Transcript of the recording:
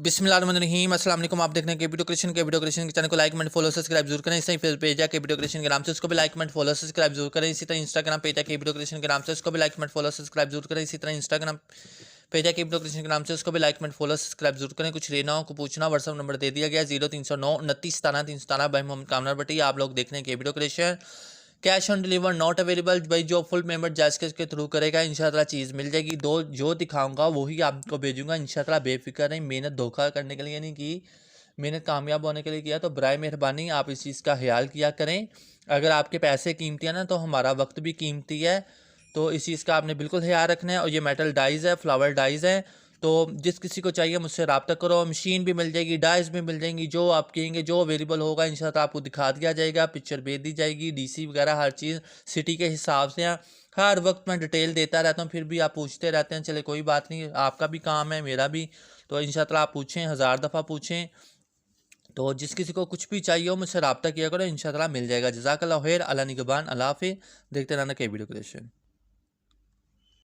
बिस्मिल्लाहिर्रहमानिर्रहीम अस्सलाम वालेकुम। आप देख रहे हैं वीडियो क्रिएशन के चैनल को लाइक कमेंट फॉलो सब्सक्राइब जरूर करें। इसी पेज है वीडियो क्रिएशन के नाम से, उसको भी लाइक कमेंट फॉलो सब्सक्राइब जरूर करें। इसी तरह इंस्टाग्राम पेज है वीडियो क्रिएशन के नाम से, उसको भी लाइक कमेंट फॉलो सब्सक्राइब जरूर करें। इसी तरह इंस्टाग्राम पेज है वीडियो क्रिएशन के नाम से, उसको भी लाइक कमेंट फॉलो सब्सक्राइब जरूर करें। कुछ लेना हो को पूछना, व्हाट्सअप नंबर दे दिया गया 0309 29 17 317 भाई मोहम्मद कामरान भट्टी। आप लोग देख रहे हैं video creation. Cash on deliver not available भाई, जो फुल पेमेंट जैस के थ्रू करेगा इंशाल्लाह चीज़ मिल जाएगी। दो जो दिखाऊंगा वही आपको भेजूंगा इंशाल्लाह। बेफिक्र नहीं, मेहनत धोखा करने के लिए नहीं की, मेहनत कामयाब होने के लिए किया। तो बराए मेहरबानी आप इस चीज़ का ख्याल किया करें। अगर आपके पैसे कीमती है ना, तो हमारा वक्त भी कीमती है। तो इस चीज़ का आपने बिल्कुल ख्याल रखना है। और ये मेटल डाइज़ है, फ्लावर डाइज़ है। तो जिस किसी को चाहिए मुझसे रब्ता करो। मशीन भी मिल जाएगी, डाइस भी मिल जाएंगी, जो आप कहेंगे जो अवेलेबल होगा इंशाल्लाह आपको दिखा दिया जाएगा। पिक्चर भेज दी जाएगी, डीसी वगैरह हर चीज़ सिटी के हिसाब से है। हर वक्त मैं डिटेल देता रहता हूँ, फिर भी आप पूछते रहते हैं। चले कोई बात नहीं, आपका भी काम है मेरा भी। तो इंशाल्लाह आप पूछें, 1000 दफ़ा पूछें। तो जिस किसी को कुछ भी चाहिए हो मुझसे रब्ता किया करो, इंशाल्लाह मिल जाएगा। जज़ाकल्लाह खैर, अल्लाह निगहबान, अल्लाह हाफ़िज़। देखते रहना वीडियो क्रिएशन।